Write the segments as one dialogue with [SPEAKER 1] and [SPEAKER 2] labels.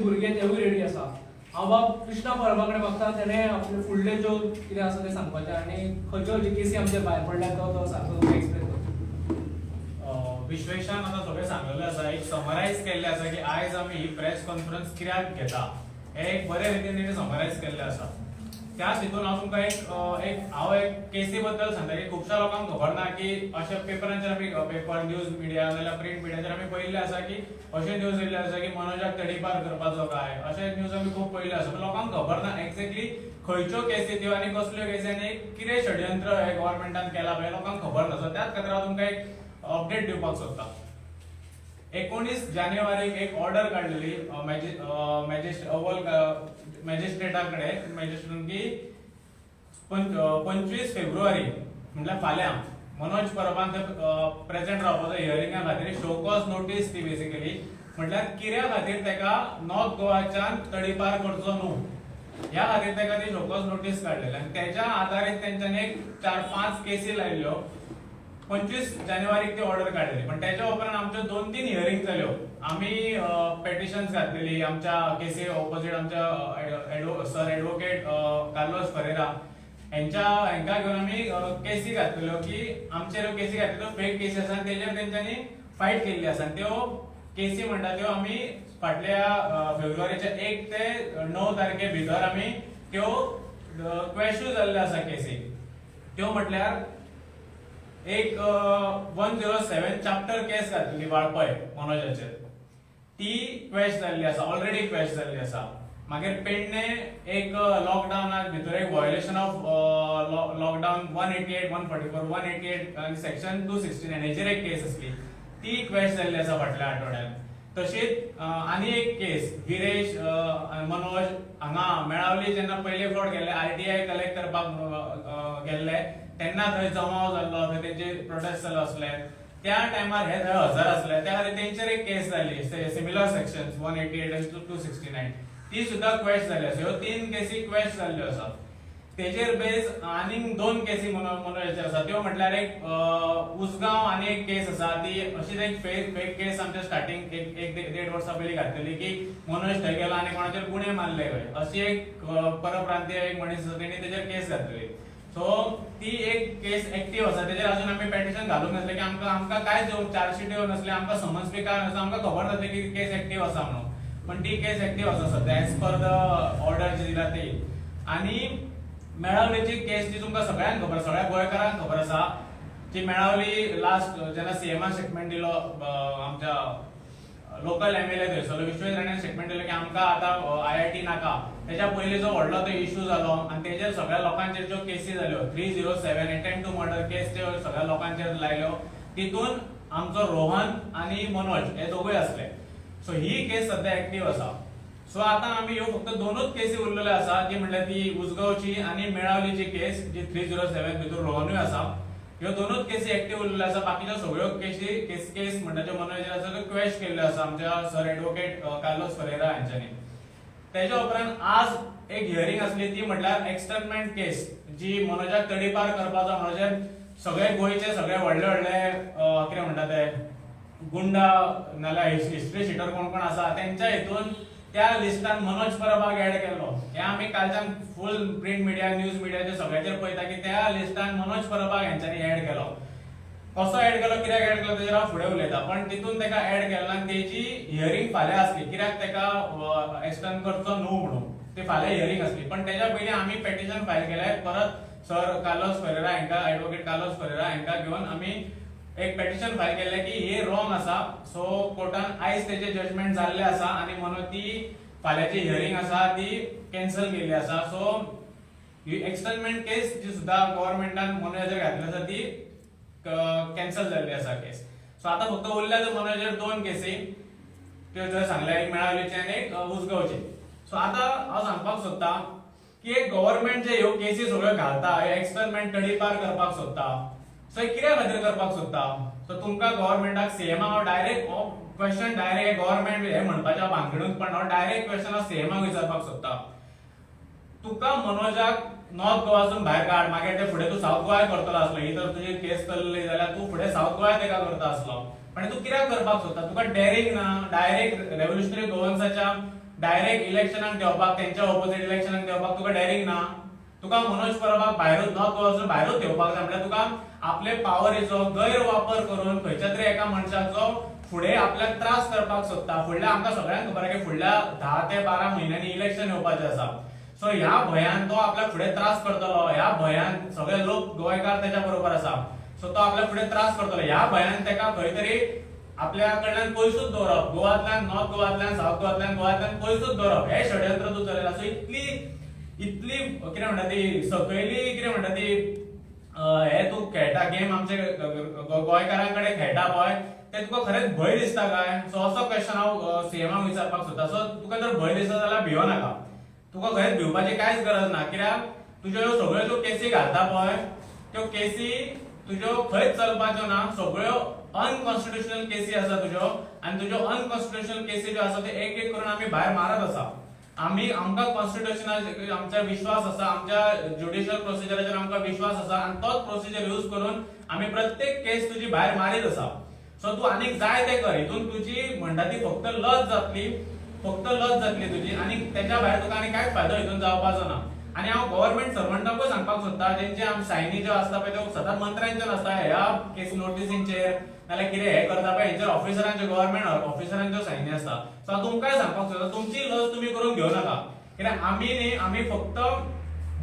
[SPEAKER 1] भुरगे तेवूय रेडी आसा. हांव बाब कृष्णा परबा कडेन बघता, तेणे आपले फुडले ज्यो कितें आसा तें सांगपाचें आनी खंयच्यो जी केसी आमचे भायर पडल्या तो सारको एक्सप्लेन करता.
[SPEAKER 2] विश्वेशान आता सगळें सांगलेलें आसा, एक समरायज केल्लें आसा की आयज आमी ही प्रेस कॉन्फरन्स कित्याक घेता हें एक बरे रितीन समरायज केल्लें आसा. त्याच हितून हांव तुमकां हांव एक केसी बद्दल सांगता की खुबश्या लोकांक खबर ना की अशें पेपरांचेर आमी पेपर न्यूज मिडिया नाजाल्यार प्रिंट मिडियाचेर आमी पळयल्लें आसा की अशें न्यूज येयल्ले आसा की मनोजाक तडीपार करपाचो काय, अशें न्यूज आमी खूब पळयल्ले आसा. पूण लोकांक खबर ना एक्झॅक्टली खंयच्यो केसी त्यो आनी कसल्यो केसी आनी कितें षडयंत्र हे गव्हर्नमेंटान केलां पळय लोकांक खबर ना. सो त्याच खातीर हांव तुमकां एक अपडेट दिवपाक सोदता. 19 जानेवारीक एक ऑर्डर काडलेली मॅजिस्ट्रेटाकडे की 25 फेब्रुवारी म्हटल्यार फाल्यां मनोज परबान प्रेझेंट रावपाचो हियरिंगा खातीर शो कॉज नोटीस ती बेसिकली म्हटल्यार किऱ्या खातीर तेका नॉर्थ गोवाच्यान तडीपार करचो न्हू ह्या खातीर तेका ती शो कॉज नोटीस काडलेली आनी तेच्या आधारीत तेंच्यांनी एक 4-5 केसी लायल्ल्यो. 25 जानेवारीक ती ऑर्डर काडलेली. पण त्याच्या उपरांत आमच्यो 2-3 हियरिंग जाल्यो. आमी पेटिशन्स घातलेली आमच्या केसी ऑपोजिट आमच्या सर एडवोकेट कार्लोस फरेरा हांकां घेवन आमी केसी घातलेल्यो की आमचेर केसी घातलेल्यो फेक केसी आसा आनी तेजेर तेंच्यांनी फायट केल्ली आसा. त्यो केसी म्हणटा त्यो आमी फाटल्या फेब्रुवारीच्या 1 ते 9 तारखे भितर आमी त्यो क्वेश्यू जाल्ल्यो आसा केसी. त्यो म्हटल्यार एक 107 चॅप्टर केस घातलेली वाळपय मनोजाचेर, ती क्वेश जाल्ली आसा, ऑलरेडी क्वेश जाल्ली आसा. मागीर पेडणे एक लॉकडावनाक भितर एक व्हायोलेशन ऑफ लॉकडावन 188, 144, 188 आनी सेक्शन 269 हेचेर एक केस आसली, ती क्वेश जाल्ली आसा फाटल्या आठवड्यात. तशीच आनी एक केस गिरेश मनोज हांगा मेळावली जेन्ना पयले फावट गेल्ले आरटीआय कलेक्ट करपाक गेल्ले तेन्ना थंय जमाव जाल्लो, थंय तेंचे प्रोटेस्ट जालो असले. त्या टायमार हे थंय हजर असले, त्या खातीर तेंचेर एक केस जाल्ली सिमिलर सेक्शन्स 188 आनी 269 ती सुद्धा क्वेश जाल्ली आसा. ह्यो 3 केसी क्वेश जाल्ल्यो आसा. तेजेर बेस आनीक 2 केसी मनोजाचेर आसा. त्यो म्हटल्यार एक उसगांव आनी एक केस आसा, ती अशीच एक फेक केस आमच्या स्टार्टिंग एक 1.5 वर्सां पयलीं घातलेली की मनोज थंय गेलो आनी कोणाचेर गुन्हे मारले खंय अशी एक परप्रांतीय एक मनीस आसा तेणी तेजेर केस घातलेली. सो ती एक केस एक्टिव्ह आसा. तेजेर अजून आमी पेटिशन घालूंक नासले की आमकां कांयच चार्जशीट येवं नासले, आमकां समन्स बी काय नासले, आमकां खबर नासलें की केस एक्टिव्ह आसा म्हणून. पण ती केस एक्टिव्ह आसा सध्या एज पर द ऑर्डर जी दिला ती. आनी मेळावलेची केस जी तुमकां सगळ्यांक खबर, सगळ्या गोंयकारांक खबर आसा, जी मेळावली लास्ट जेन्ना सीएमान स्टेटमेंट दिलो आमच्या लोकल एमएलए थंयसरलो विश्वेश राणेन स्टेटमेंट दिलो की आमकां आतां आयआयटी नाका. तेच्या पयलीं जो व्हडलो तो इश्यू जालो आनी तेजेर सगळ्या लोकांचेर ज्यो केसी जाल्यो 307 अटेम्प्ट टू मर्डर केस ज्यो सगळ्या लोकांचेर लायल्यो, तितून आमचो रोहन आनी मनोज हे दोगूय आसले. सो ही केस सध्या एक्टिव्ह आसा. सो आतां आमी ह्यो फक्त 2च केसी उरलेल्यो आसा, ती म्हटल्यार ती उसगांवची आनी मेळावलीची केस जी 307 भितर रोहनूय आसा. ह्यो 2च केसी एक्टिव्ह उरलेल्यो आसा. बाकीच्यो सगळ्यो केस म्हणटा ज्यो मनोजाचेर आसा त्यो क्वेश केल्ल्यो आसा आमच्या सर एडवोकेट कार्लोस फरेरा हांच्यांनी. तेच्या उपरांत आज एक हियरिंग आसली, ती म्हटल्यार एक्सटर्नमेंट केस जी मनोजाक तडीपार करपाचो मनोजाक सगळे गोंयचे सगळे व्हडले कितें म्हणटा ते गुंडा नाल्यार हिस्ट्री शिटर कोण कोण आसा तेंच्या हितून त्या लिस्टान मनोज परबाक ऍड केल्लो. हे आमी कालच्यान फुल प्रिंट मिडिया न्यूज मिडियाचे सगळ्याचेर पळयता की त्या लिस्टान मनोज परबाक हेंच्यांनी ऍड केलो. कसो ऍड केलो, कित्याक ऍड केलो तेजेर हांव फुडें उलयता. पण तितून तेका ऍड केला आनी तेजी हियरिंग फाल्यां आसली, कित्याक तेका एक्सटर्न करचो न्हू म्हणून ती फाल्यां हियरिंग आसली. पण तेच्या पयलीं आमी पेटिशन फायल केलें परत सर कार्लोस फरेरा हांकां, एडवोकेट कार्लोस फरेरा हांकां घेवन आमी एक पेटिशन फायल केलें की हे रॉंग आसा. सो कोर्टान आयज तेचे जजमेंट जाल्ले आसा आनी म्हणून ती फाल्यांची हियरिंग आसा ती कॅन्सल केल्ली आसा. सो ही एक्सटर्नमेंट केस जी सुद्दां गव्हर्नमेंटान मनोजाचेर घातली आसा ती कॅन्सल जाल्ली आसा केस. सो आतां फक्त उरल्या मनोजाचेर 2 केसी, त्यो जर सांगल्या एक मेळावलीची आनी एक उसगांवची. सो आतां हांव सांगपाक सोदता की एक गव्हर्नमेंट जे ह्यो केसी सगळ्यो घालता, एक्सटर्नमेंट तडीपार करपाक सोदता, सो कित्या खातीर करपाक सोदता. सो तुमकां गव्हर्नमेंटाक सीएमा डायरेक्ट क्वेश्चन डायरेक्ट गव्हर्नमेंट हे म्हणपाच्या भानगडून पण हांव डायरेक्ट क्वेश्चन हांव सीएमाक विचारपाक सोदता. तुका मनोजाक नॉर्थ गोवासून भायर काड, मागीर ते फुडें तूं सावथ गोंया करतलो आसलो, ही तर तुजी केस चल्ली जाल्यार तूं फुडें सावथ गोंया तेका करता आसलो. पण तूं कित्याक करपाक सोदता. तुका डेरिंग ना डायरेक्ट रेव्होल्युशनरी गव्हर्नन्साच्या डायरेक्ट इलेक्शनाक देवपाक त्यांच्या ऑपोजिट इलेक्शनाक देवपाक तुका डायरेक्ट ना. तुका मनोज परबाक भायरूच नॉर्थ गोवासून भायरूच देवपाक जाय म्हटल्यार तुका आपले पावरीचो गैरवापर करून खंयच्या तरी एका मनशाचो फुडें आपल्याक त्रास करपाक सोदता. फुडल्या आमकां सगळ्यांक खबर आसा की फुडल्या 10 ते 12 म्हयन्यांनी इलेक्शन येवपाचें आसा. सो ह्या भयान तो आपल्याक फुडें त्रास करतलो. ह्या भयान सगळे लोक गोंयकार त्याच्या बरोबर आसा. सो तो आपल्याक फुडें त्रास करतलो. ह्या भयान तेका खंय तरी आपल्या कडल्यान पयसूच दवरप. गोवांतल्यान, नॉर्थ गोवांतल्यान, साऊथ गोवांतल्यान पयसूच दवरप हे षडयंत्र तूं चलयलां. सो इतली कितें म्हणटा ती सकयली कितें म्हणटा ती हे तूं खेळटा गेम आमचे गोंयकारां कडेन खेळटा पळय ते तुका खरेंच भंय दिसता काय? सो असो क्वेश्चन हांव सीएमाक विचारपाक सोदता. सो तुका जर भंय दिसता जाल्यार भियो नाका. तुका खरेंच भिवपाची कांयच गरज ना. कित्याक तुज्यो सगळ्यो ज्यो केसी घालता पळय त्यो केसी तुज्यो खंयच चलपाच्यो ना. सगळ्यो अनकॉन्स्टिट्युशनल केसी आसा तुज्यो आनी तुज्यो अनकॉन्स्टिट्युशनल केसी ज्यो आसा त्यो एक एक करून आमी भायर मारत आसा. आमकां कॉन्स्टिट्युशनाचेर आमचा विश्वास आसा. आमच्या ज्युडिशियल प्रोसिजराचेर आमकां विश्वास आसा आनी तोच प्रोसिजर यूज करून आमी प्रत्येक केस तुजी भायर मारीत आसा. सो तूं आनीक जाय ते कर. हितून तुजी म्हणटा ती फक्त लज जातली तुजी आनी त्याच्या भायर तुका आनी कांयच फायदो हितून जावपाचो ना. आनी हांव गव्हर्नमेंट सर्वंटांकूय सांगपाक सोदता जेंचे सायनी ज्यो आसता पळय त्यो सदांच मंत्र्यांच्यो आसता ह्या केस नोटिसींचेर नाल्यार कितें हे करता पळय हेंचेर ऑफिसरांच्यो गव्हर्नमेंट ऑफिसरांच्यो सायनी आसता. सो हांव तुमकांय सांगपाक सोदता तुमची लज तुमी करून घेवं नाका. कित्याक आमी फक्त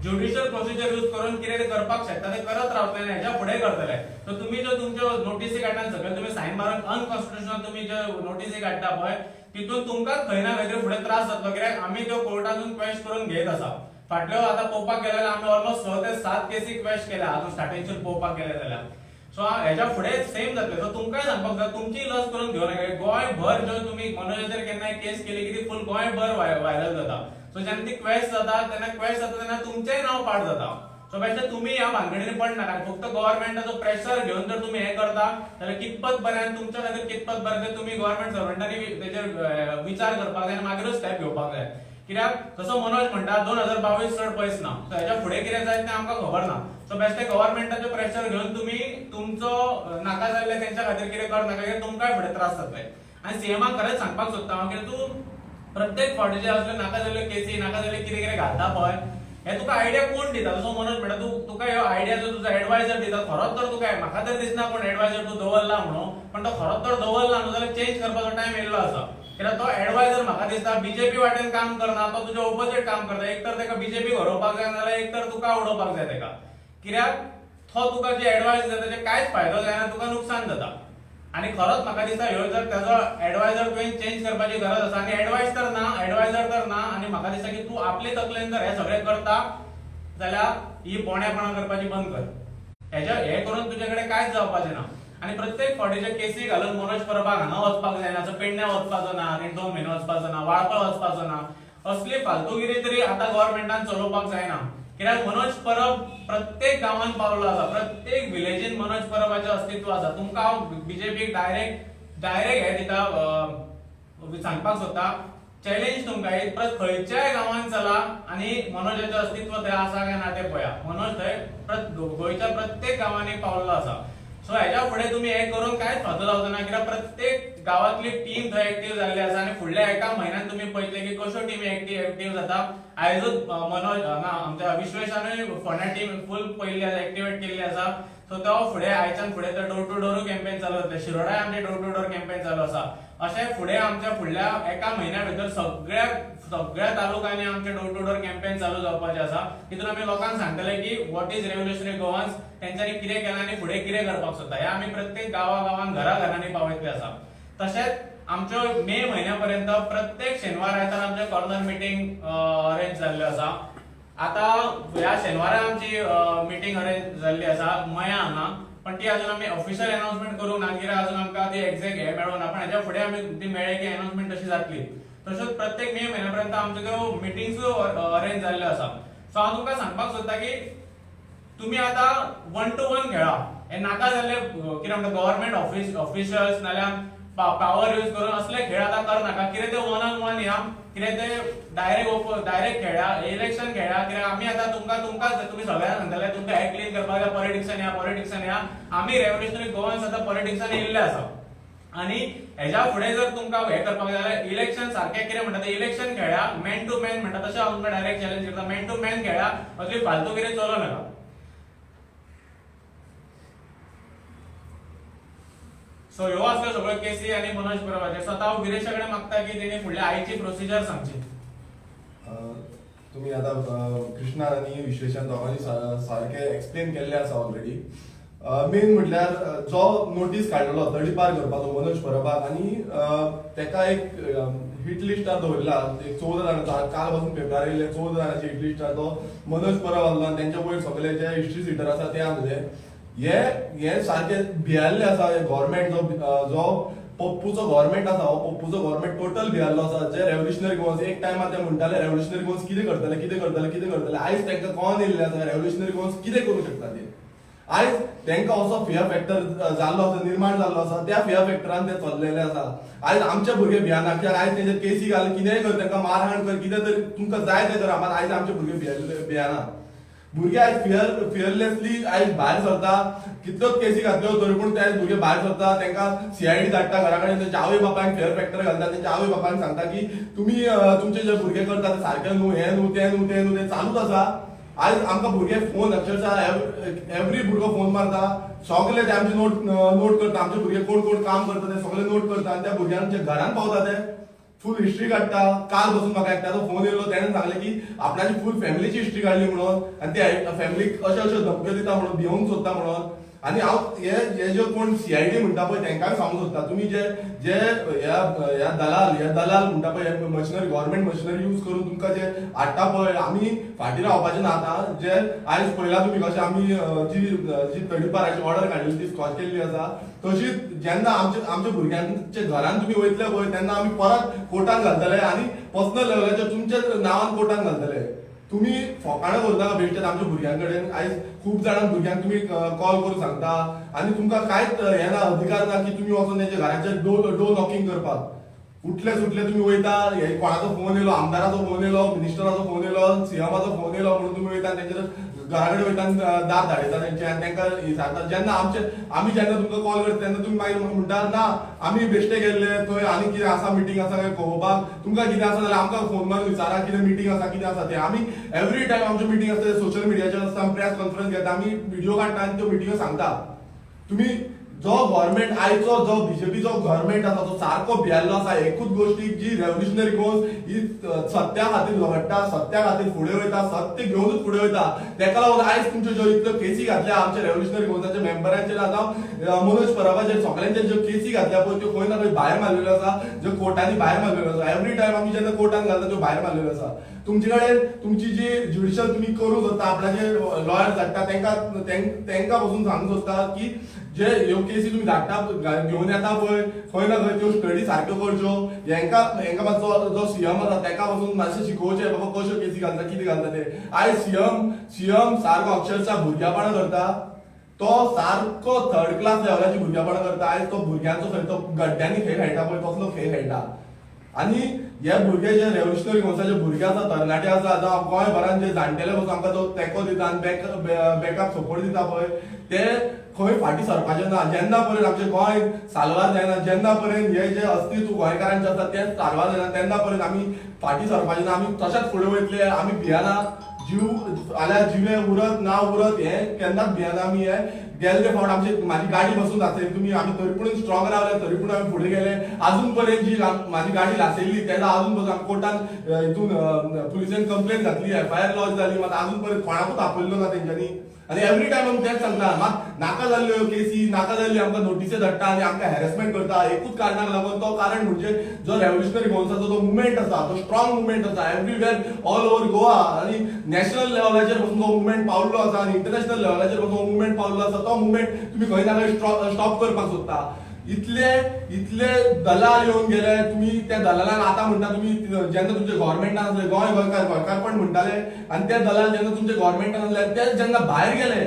[SPEAKER 2] ज्युडिशियल प्रोसिजर यूज करून कितें करपाक शकता ते करत रावतले आनी हेच्या फुडें करतले. सो तुमी ज्यो तुमच्यो नोटिसी काडटात सगळे तुमी सायन मारून अनकॉन्स्टिट्युशनल तुमी ज्यो नोटिसी काडटा पळय तितून तुमकांच खंय ना खंय तरी फुडें त्रास जातलो. कित्याक आमी त्यो कोर्टातून क्वेश करून घेत आसा. फाटल्यो आतां पळोवपाक गेले जाल्यार आमी ऑलमोस्ट 6 ते 7 केसी क्वेश केल्या हातून स्टार्टिंगसून पळोवपाक गेले जाल्यार. सो हेच्या फुडें सेम जातलें. सो तुमकांय सांगपाक जाय तुमची लज करून घेवं नाका. गोंयभर ज्यो तुमी मनोजाचेर केन्नाय केस केली की ती फूल गोंयभर व्हायरल जाता. सो जेन्ना ती क्वेश जाता तेन्ना तुमचेंय नांव पाड जाता. सो बेश्टे तुमी ह्या भानगडीन पडनाका. फक्त गव्हर्नमेंटाचो प्रेशर घेवन जर तुमी हे करता जाल्यार कितपत बरें आनी तुमच्या खातीर कितपत बरें ते तुमी गव्हर्नमेंट सर्वंटांनी तेजेर विचार करपाक जाय आनी मागीरूच स्टेप घेवपाक जाय. कित्याक जसो मनोज म्हणटा 2022 चड पयस ना. सो हेच्या फुडें कितें जायत तें आमकां खबर ना. सो बेश्टे गव्हर्नमेंटाचो प्रेशर घेवन तुमी तुमचो नाका जाल्ले तेंच्या खातीर कितें करनाका कित्याक तुमकांय फुडें त्रास जातले. आनी सीएमाक खरेंच सांगपाक सोदता हांव की तूं प्रत्येक फावटी जे असले नाका जाल्ल्यो केसी नाका जाल्ले कितें घालता पळय हे तुका आयडिया कोण दिता. जसो मनोज म्हणटा तुका ह्यो आयडिया जो तुजो एडवायझर दिता खरोच तर तुका म्हाका तर दिसना कोण एडवायझर तूं दवरला म्हणून. पण तो खरोच तर दवरला न्हू जाल्यार चेंज करपाचो टायम येयल्लो आसा. कित्याक तो एडवायझर म्हाका दिसता बीजेपी वाटेन काम करना. तो तुज्या ऑपोजिट काम करता. एक तर तेका बीजेपी घरोवपाक जाय नाल्यार एक तर तुका उडोवपाक जाय तेका. कित्याक तो तुका जे एडवायस दिता तेजे कांयच फायदो जायना तुका नुकसान जाता. आनी खरोच म्हाका दिसता ह्यो जर तेजो एडवायझर तुवें चेंज करपाची गरज आसा आनी एडवायझर तर ना आनी म्हाका दिसता की तूं आपले तकलेन जर हे सगळें करता जाल्यार ही बोंडेपणां करपाची बंद कर. हे करून तुजे कडेन कांयच जावपाचें ना. आनी प्रत्येक फावटीचे केसी घालून मनोज परबाक हांगा वचपाक जायना. पेडण्या वचपाचो ना, रिंटोन मेन वचपाचो ना, वाळपळ वचपाचो ना. असली फालतूगिरी तरी आतां गव्हर्नमेंटान चलोवपाक जायना. कित्याक मनोज परब प्रत्येक गांवांत पावलो आसा. प्रत्येक विलेजीन मनोज परबाचें अस्तित्व आसा. तुमकां हांव बीजेपीक डायरेक्ट हे दिता सांगपाक सोदता चॅलेंज तुमकां खंयच्याय गांवांत चला आनी मनोजाचें अस्तित्व थंय आसा काय ना तें पळया. मनोज थंय गोंयच्या प्रत्येक गांवांनी पावल्लो आसा. सो हेच्या फुडें तुमी हे करून कांयच फायदो जावचो ना. कित्याक प्रत्येक गांवांतली टीम थंय एक्टीव जाल्ली आसा आनी फुडल्या एका म्हयन्यान तुमी पळयतले की कश्यो टीमी एक्टीव जाता. आयजूच मनोज आमच्या विश्वेशानूय फोंड्या टीम फूल पयल्ली आसा एक्टिवेट केल्ली आसा. सो तो फुडें आयच्यान फुडें तर डोर टू डोरू कॅम्पेन चालू जातलें. शिरोडाय आमचे डोर टू डोर कॅम्पेन चालू आसा. अशें फुडें आमच्या फुडल्या एका म्हयन्या भितर सगळ्या तालुक्यांनी आमचे डोर टू डोर कॅम्पेन चालू जावपाचें आसा. तितून आमी लोकांक सांगतले की वॉट इज रेव्होल्युशनरी गोवान्स, तेंच्यांनी कितें केलां आनी फुडें कितें करपाक सोदता हें आमी प्रत्येक गांवांत घराघरांनी पावयतले आसा. तशेंच आमच्यो मे म्हयन्या पर्यंत प्रत्येक शेनवार आयतार आमचे कॉर्नर मिटींग अरेंज जाल्ल्यो आसा. आतां ह्या शेनवारा आमची मिटींग अरेंज जाल्ली आसा मया हांगा. पण ती अजून आमी ऑफिशियल अनाउन्समेंट करूंक ना कित्याक अजून आमकां ती एक्झॅक्ट हे मेळूंक ना. पण हेच्या फुडें आमी ती मेळ्ळी की अनाउन्समेंट तशी जातली. तशेंच प्रत्येक मे म्हयन्या पर्यंत आमच्यो त्यो मिटिंग्स अरेंज जाल्ल्यो आसा. सो हांव तुमकां सांगपाक सोदता की तुम्ही आता 1 to 1 खेळा. हे नाका जाल्ले कितें म्हणटा गव्हर्नमेंट ऑफिशियल्स नाल्यार पावर यूज करून असले खेळ आता करनाका. कितें ते 1 on 1 या, कितें ते डायरेक्ट खेळा, इलेक्शन खेळा. कित्याक आमी आता तुमकां तुम्ही सगळ्यांक सांगतले तुमकां हे क्लीन करपाक जाय, पॉलिटिक्सान या. आमी रेव्होल्युशनरी गोवन्स आता पॉलिटिक्सान येयल्ले आसा आणि ह्याच्या फुडें जर तुमकां हे करपाक जाय जाल्यार इलेक्शन सारकें कितें म्हणटा ते इलेक्शन खेळा, मॅन टू मॅन म्हणटा तशें हांव तुमकां डायरेक्ट चॅलेंज करता, मॅन टू मॅन खेळा, असली फालतू कितें चलो नाका. सो ह्यो आसल्यो सगळ्यो केसी आनी मनोज परबाचे. स्वता हांव विरेशा कडेन मागता की तेणी फुडल्या आयची प्रोसिजर सांगची.
[SPEAKER 3] तुम्ही आता कृष्णा आणि विश्वेशान दोगांनी सारखे एक्सप्लेन केल्ले आसा ऑलरेडी. मेन म्हटल्यार जो नोटीस काडलेलो तडीपार करपाचो मनोज परबाक आनी तेका एक हिट लिस्टार दवरला, एक 14 जाणांचो, काल पासून पेपरार येयले 14 जाणांची हिट लिस्टार तो मनोज परब आसलो आनी तेंच्या वयर सगळे जे हिस्ट्री सिटर आसा ते आसले. हे सारखे भियाल्ले आसा. गव्हर्मेंट जो पप्पूचो गव्हर्मेंट आसा, हो पप्पूचो गव्हर्मेंट टोटल भियाल्लो आसा. जे रेव्होल्युशनरी गोवन्स एक टायमार ते म्हणटाले रेव्होल्युशनरी गोवन्स कितें करतले कितें करतले कितें करतले. आयज तांकां कळोन येयल्लें आसा रेव्होल्युशनरी गोवन्स कितें करूं शकता ते. आयज तांकां असो फियर फॅक्टर जाल्लो आसा, निर्माण जाल्लो आसा. त्या फियर फॅक्टरान ते चल्लेले आसा. आयज आमचे भुरगे भियाना, कित्याक आयज तेंचेर केसी घाल, कितेंय कर, तांकां मारहाण कर, कितें तरी तुमकां जाय तें करा, मात आयज आमचे भुरगे भियाना. भुरगे आयज फियरलेसली आयज भायर सरता. कितल्योच केसी घातल्यो तरी पूण ते आयज भुरगे भायर सरता. तांकां सीआयडी धाडटा घरा कडेन, तेंच्या आवय बापायक फियर फॅक्टर घालता, तेंच्या आवय बापायक सांगता की तुमी तुमचे जे भुरगे करता ते सारके न्हू, हें न्हू तें न्हू तें न्हू, तें चालूच आसा. आयज आमकां भुरगे फोन अक्षरशः एवरी भुरगो फोन मारता. सगळे ते आमचे नोट करता. आमचे भुरगे कोण कोण काम करता ते सगळे नोट करता आनी त्या भुरग्यांच्या घरान पावता ते फुल हिस्ट्री काडटा. काल बसून म्हाका एकट्याचो फोन येयलो, तेणें सांगलें की आपणाची फुल फॅमिलीची हिस्ट्री काडली म्हणून आनी ते फॅमिलीक अशें अशें धमक्यो दिता म्हणून, भिवंक सोदता म्हणून. आनी हांव हे जे कोण सीआयडी म्हणटा पळय तांकांय सांगूंक सोदता, तुमी जे ह्या दलाल म्हणटा पळय मशिनरी, गव्हर्मेंट मशिनरी यूज करून तुमकां जे हाडटा पळय, आमी फाटीं रावपाचें ना आतां. जे आयज पळयला तुमी कशें आमी जी तडीपाराची ऑर्डर काडलेली ती स्कॉच केल्ली आसा, तशीच जेन्ना आमच्या भुरग्यांचे घरान तुमी वयतले पळय तेन्ना आमी परत कोर्टान घालतले आनी पर्सनल लेवलाचेर तुमच्या नांवान कोर्टान घालतले. तुम्ही फोकाणो करनाका बेश्टेच आमच्या भुरग्यां कडेन. आयज खूब जाणां भुरग्यांक तुमी कॉल करून सांगता आनी तुमकां कांयच हें ना, अधिकार ना की तुमी वचून तेंच्या घराचेर डोर नॉकिंग करपाक. उठले सुटले तुमी वयता, कोणाचो फोन येयलो, आमदाराचो फोन येयलो, मिनिस्टराचो फोन येयलो, सीएमाचो फोन येयलो म्हणून तुमी वयता तेंचेर घरा कडेन वयता आनी दार धाडयता तेंचे आनी तांकां विचारता. जेन्ना आमी जेन्ना तुमकां कॉल करता तेन्ना तुमी मागीर म्हणटा ना आमी बेश्टे गेल्ले थंय आनी कितें आसा मिटींग आसा काय पळोवपाक. तुमकां कितें आसा जाल्यार आमकां फोन मारून विचारा कितें मिटींग आसा कितें आसा तें. आमी एवरी टायम आमच्यो मिटींग आसता ते सोशल मिडियाचेर आसता, प्रेस कॉन्फरन्स घेता, आमी व्हिडिओ काडटा आनी त्यो मिटींगो सांगता. तुमी जो गव्हर्मेंट आयचो जो बीजेपीचो गव्हर्मेंट आसा तो सारको भियाल्लो आसा. एकूच गोष्टीक जी रेव्होल्युशनरी गोवन्स ही सत्या खातीर झगडटा, सत्या खातीर फुडें वयता, सत्य घेवनूच फुडें वयता. तेका लागून आयज तुमच्यो ज्यो इतल्यो केसी घातल्या आमच्या रेव्होल्युशनरी गोवन्साच्या मेंबरांचेर आतां मनोज परबाचेर सगळ्यांचेर ज्यो केसी घातल्या पळय त्यो खंय ना खंय भायर मारलेल्यो आसा, ज्यो कोर्टांनी भायर मारलेल्यो आसा. एवरी टायम आमी जेन्ना कोर्टान घालता त्यो भायर मारलेल्यो आसा. तुमचे कडेन तुमची जी ज्युडिशियल तुमी करूंक सोदता, आपणाचे लॉयर धाडटा तांकां पासून सांगूंक सोदता की जे ह्यो केसी तुमी धाडटा घेवन येता पळय खंय ना खंय त्यो स्टडी सारक्यो करच्यो. हेंकां मातसो जो सीएम आसा ताका पासून मातशें शिकोवचें बाबा कश्यो केसी घालता कितें घालता ते. आयज सीएम सारको अक्षरशः भुरग्यापणां करता. तो सारको थर्ड क्लास लेवलाची भुरग्यापणां करता. आयज तो भुरग्यांचो खंय तो गड्ड्यांनी खेळ खेळटा पळय तसलो खेळ खेळटा. आनी हे भुरगे जे रेव्होल्युशनरी गोवन्साचे भुरगे आसा, तरणाटे आसा, जावं गोंयभरान जे जाणटेले पासून आमकां तो तेंको दिता आनी बॅकअप सपोर्ट दिता पळय ते खंय फाटीं सरपाचें ना. जेन्ना पर्यंत आमचें गोंय साल्वार जायना, जेन्ना पर्यंत हे जे अस्तित्व गोंयकारांचें आसा तें साल्वार जायना तेन्ना पर्यंत आमी फाटीं सरपाचें ना. आमी तशेंच फुडें वयतले. आमी भियाना. जीव जाल्यार जिवे उरत ना उरत हें केन्नाच भियाना आमी. हे गेल्ले फावट आमची म्हाजी गाडी बसून लासयली तुमी, आमी तरी पूण स्ट्रॉंग रावले, तरी पूण आमी फुडें गेले. आजून पर्यंत जी म्हाजी गाडी लासयल्ली तेन्ना आजून पासून आमी कोर्टान हितून पुलिसेन कंप्लेन घातली, एफआयआर लॉज जाली, मात आजून पर्यंत कोणाकूच आपयल्लो ना तेंच्यांनी. आनी एवरी टायम आमी तेंच सांगता, मात नाका जाल्ल्यो केसी, नाका जाल्ली आमकां नोटीसी धाडटा आनी आमकां हॅरेसमेंट करता. एकूच कारणाक लागून, तो कारण म्हणजे जो रेव्होल्युशनरी गोवन्साचो जो मुवमेंट आसा, तो स्ट्रॉंग मुवमेंट आसा एवरीवेर ऑल ओव्हर गोवा. आनी नॅशनल लेवलाचेर पासून जो मुवमेंट पावल्लो आसा आनी इंटरनॅशनल लेवलाचेर पासून जो मुवमेंट पावल्लो आसा, तो मुवमेंट तुमी खंय ना खंय स्टॉप करपाक सोदता. इतले दलाल येवन गेले. तुमी त्या दलालांक आतां म्हणटा तुमी जेन्ना तुमचे गव्हर्मेंटान आसले गोंयकार पण म्हणटाले आनी ते दलाल जेन्ना तुमचे गव्हर्मेंटान आसले ते जेन्ना भायर गेले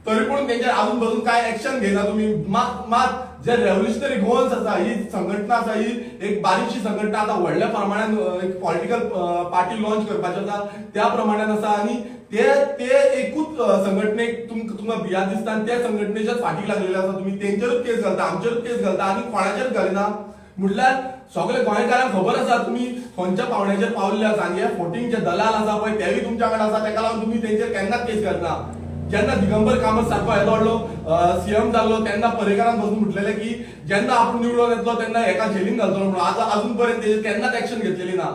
[SPEAKER 3] तरी पूण तेंचेर आजून पासून कांय एक्शन घेयना तुमी. मात जे रेव्होल्युशनरी गोवन्स आसा ही संघटना आसा ही एक बारीकशी संघटना आता व्हडल्या प्रमाणात एक पॉलिटिकल पार्टी लॉन्च करपाची आसा त्या प्रमाणात आसा आणि ते ते एकूच संघटनेक तुमकां भियात दिसता आणि त्या संघटनेच्याच फाटीक लागलेले आसा तुम्ही तेंचेरूच केस घालता आमचेरूच केस घालता आणि कोणाचेर घालिना म्हटल्यार सगळे गोंयकारांक खबर आसा तुम्ही खंयच्या पावण्याचेर पावल्ले आसा आणि हे फोटिंग जे दलाल आसा पळय तेवूय तुमच्या कडेन आसा तेका लागून तुम्ही तेंचेर केन्नाच केस घालना जेन्ना दिगंबर कामत सारको येदो व्हडलो सीएम जाल्लो तेन्ना पर्रेकरान बसून म्हटलेले की जेन्ना आपूण निवडून येतलो तेन्ना एका जेलीन घालतलो म्हणून आता अजून पर्यंत तेजेर केन्नाच एक्शन घेतलेली ना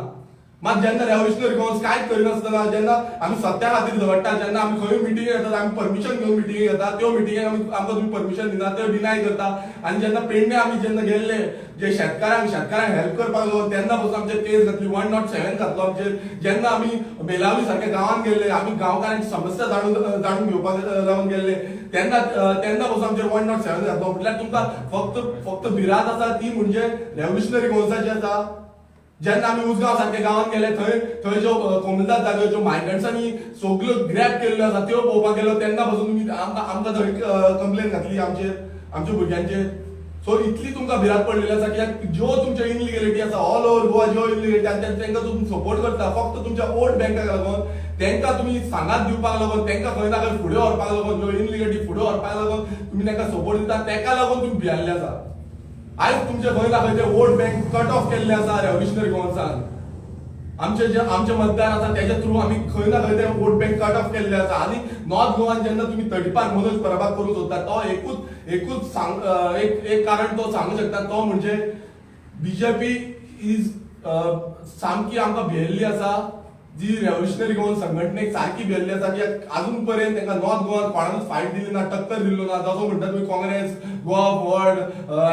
[SPEAKER 3] मात जेन्ना रेव्होल्युशनरी गोवन्स कांयच करिनासतना जेन्ना आमी सत्या खातीर झगडटा जेन्ना आमी खंय मिटिंग घेतात आमी परमिशन घेवन मिटिंग घेतात त्यो मिटिंगेक आमकां तुम्ही परमिशन दिना त्यो डिनाय करता आनी जेन्ना पेडणे आमी जेन्ना गेल्ले जे शेतकारांक हेल्प करपाक लागून तेन्ना पासून आमचेर केस घातली 107 घातलो आमचेर जेन्ना आमी बेलावली सारख्या गांवांत गेल्ले आमी गांवकारांची समस्या जाणून घेवपाक लागून गेल्ले तेन्ना पासून आमचेर 107 घातलो म्हटल्यार तुमकां फक्त भिरांत आसा ती म्हणजे रेव्होल्युशनरी गोवन्साची आसा जेन्ना आमी उसगांव सारख्या गांवांत गेले थंय ज्यो कोमुलदाद जाग्यो ज्यो मायग्रंट्सांनी सगळ्यो ग्रॅब केल्ल्यो आसा त्यो पळोवपाक गेलो तेन्ना पासून तुमी आमकां थंय कंप्लेन घातली आमच्या भुरग्यांचेर सो इतली तुमकां भिरांत पडलेली आसा कित्याक ज्यो तुमच्यो इनलिगलिटी आसा ऑल ओव्हर गोवा ज्यो इनलिगलिटी आसा तेंकां तुमी सपोर्ट करता फक्त तुमच्या वोट बँकाक लागून तेंकां तुमी सांगात दिवपाक लागून तेंकां खंय ना खंय फुडें व्हरपाक लागून ज्यो इनलिगलिटी फुडें व्हरपाक लागून तुमी तेंकां सपोर्ट दिता तेका लागून तुमी भियाल्ले आसा आयज तुमचे खंय ना खंय ते वोट बँक कट ऑफ केल्ले आसा रेव्होल्युशनरी गोवन्सान आमचे मतदार आसा तेच्या थ्रू आमी खंय ना खंय ते वोट बँक कट ऑफ केल्ले आसा आनी नॉर्थ गोवान जेन्ना तुमी तडीपार मनोज परबाक करूंक सोदता तो एकूच एक कारण तो सांगू शकता तो म्हणजे बीजेपी इज सामकी आमकां भियेल्ली आसा जी रेव्होल्युशनरी गोवन संघटनेक सारकी भियेल्ली आसा कित्याक अजून पर्यंत तांकां नॉर्थ गोवान कोणाकूच फायट दिली ना टक्कर दिल्लो ना जसो म्हणटा तुमी काँग्रेस गोवा फॉर्वर्ड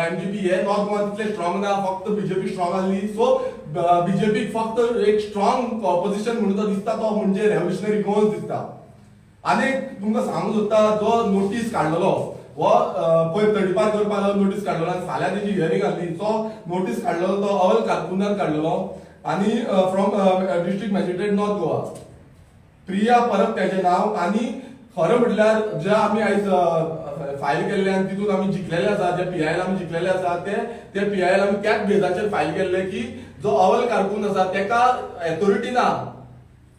[SPEAKER 3] एमजीपी हे नॉर्थ गोवान तितले स्ट्रॉंग ना फक्त बीजेपी स्ट्रॉंग आसली सो बीजेपीक फक्त एक स्ट्रॉंग ऑपोजिशन म्हणून तो दिसता तो म्हणजे रेव्होल्युशनरी गोवन्स दिसता आनी तुमकां सांगूंक सोदता जो नोटीस काडलेलो हो पयर तडीपार करपाक नोटीस काडलेलो आनी फाल्यां तेजी हियरींग आसली तो नोटीस काडलेलो तो अवल कारकुनान काडलेलो आणि from district magistrate north Goa Priya Parab त्याचे नाव आणि खरं म्हटल्यार जे आमी आयज फायल केल्ले आनी तितून आमी जिखलेले आसा जे पीआयएल आमी जिखलेले आसा ते पीआयएल आमी त्याच बेजाचेर फायल केल्ले की जो अवल कारकून आसा तेका ऑथॉरिटी ना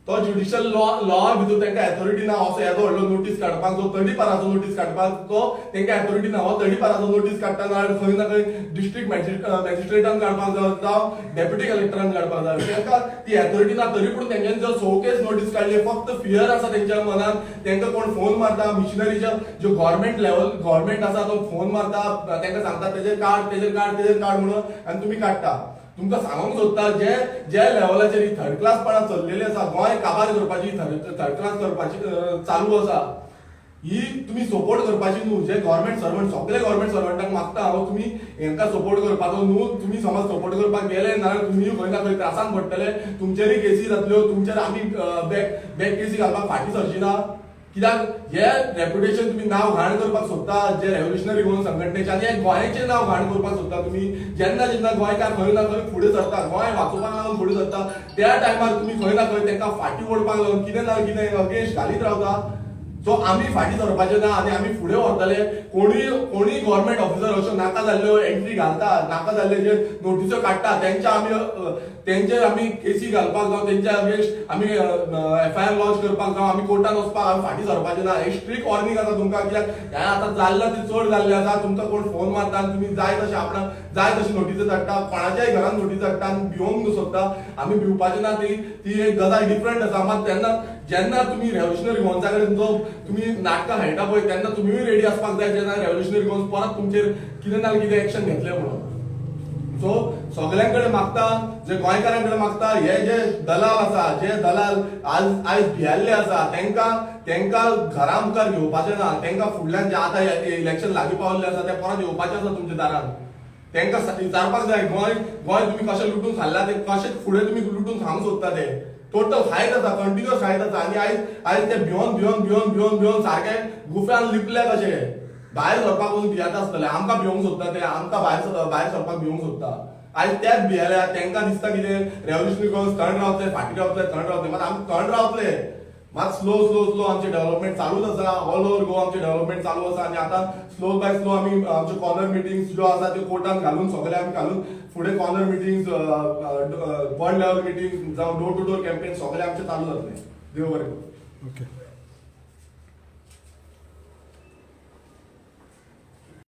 [SPEAKER 3] तो ज्युडिशियल लॉ भितर तांकां ऑथॉरिटी ना असो येदो व्हडलो नोटीस काडपाक जो तडीपाराचो नोटीस काडपाक तो तांकां ऑथॉरिटी ना हो तडीपाराचो नोटीस काडटना खंय ना खंय डिस्ट्रिक्ट मॅजिस्ट्रेटान काडपाक जावं डेप्युटी कलेक्टरान काडपाक जाय तांकां ती ऑथॉरिटी ना तरी पूण तेंच्यांनी जो सोकेस नोटीस काडली फक्त फियर आसा तेंच्या मनान तांकां कोण फोन मारता मिशनरीच्या ज्यो गव्हर्मेंट आसा तो फोन मारता तांकां सांगता तेजेर काड म्हणून आनी तुमी काडटा तुमकां सांगूंक सोदता जे लेवलाचेर ही थर्ड क्लासपणां चल्लेली आसा गोंय काबार करपाची थर्ड क्लास करपाची चालू आसा ही तुमी सपोर्ट करपाची न्हू जे गव्हर्मेंट सर्वंट सगळे गव्हर्मेंट सर्वंटांक मागता हांव तुमी हांकां सपोर्ट करपाचो न्हू तुमी समज सपोर्ट करपाक गेले नाजाल्यार तुमी खंय ना खंय त्रासान पडटले तुमचेरूय केसी जातल्यो तुमचेर आमी बॅक केसी घालपाक फाटीं सरची ना कित्याक हे रेप्युटेशन तुमी नांव घाण करपाक सोदता जे रेव्होल्युशनरी गोवन संघटनेचे आनी हे गोंयचें नांव घाण करपाक सोदता तुमी जेन्ना गोंयकार खंय ना खंय फुडें सरता गोंय वाचोवपाक लागून फुडें सरता त्या टायमार तुमी खंय ना खंय तांकां फाटीं ओडपाक लागून कितें ना कितें अगेन्स्ट घालीत रावता सो आमी फाटीं सरपाचे ना आनी आमी फुडें व्हरतले कोणूय गव्हर्मेंट ऑफिसर अश्यो नाका जाल्ल्यो एंट्री घालता नाका जाल्ले जे नोटिसो काडटा तेंचेर आमी केसी घालपाक जावं तेंच्या अगेन्स्ट आमी एफआयआर लॉन्च करपाक जावं आमी कोर्टान वचपाक आमी फाटीं सरपाचे ना एक स्ट्रिक्ट वॉर्निंग आसा तुमकां कित्याक हें आतां जाल्लें तें चड जाल्लें आसा तुमकां कोण फोन मारता आनी तुमी जाय तशें आपणाक जाय तशी नोटीस धाडटा कोणाच्याय घरान नोटीस धाडटा आनी भिवंक सोदता आमी भिवपाचे ना ती एक गजाल डिफरंट आसा मात जेन्ना तुमी रेव्होल्युशनरी गोवन्सा कडेन जो तुमी नाटकां खेळटा पळय तेन्ना तुमीय रेडी आसपाक जाय जेन्ना रेव्होल्युशनरी गोवन्स परत तुमचेर कितें ना कितें एक्शन घेतलें म्हणून सो सगळ्यां कडेन मागता जे गोंयकारां कडेन मागता हे जे दलाल आसा जे दलाल आयज भियाल्ले आसा तेंकां घरा मुखार घेवपाचें ना तेंकां फुडल्यान जे आतां इलेक्शन लागीं पावल्लें आसा तें परत येवपाचें आसा तुमच्या दारान तेंकां विचारपाक जाय गोंय तुमी कशें लुटून खाल्ला तें कशें फुडें तुमी लुटून खावंक सोदता ते टोटल हायत आसा कंटिन्युअस हायत आसा आनी आयज ते भिवन सारके गुफ्यान लिपले कशे भायर सरपाक वचून भियात आसतले आमकां भिवंक सोदता ते आमकां भायर सरपाक भिवंक सोदता आयज तेच भियेल्या तेंकां दिसता कितें रेव्होल्युशनरी गोवन्स थंड रावतले फाटीं रावतले थंड रावतले मात आमी थंड रावतले मात स्लो स्लो स्लो आमचे डेव्हलपमेंट चालूच आसा. ऑल ओव्हर गोवा आमचे डेव्हलपमेंट चालू आसा आणि आता स्लो बाय स्लो आमी आमचे कॉर्नर मिटिंग्स ज्यो आसा त्यो कोर्टान घालून सगळे आमी घालून फुडें corner meetings world level meeting जावं डोर टू डोर कॅम्पेन सगळे आमचे चालू जातले. देव बरें करूं.
[SPEAKER 4] ओके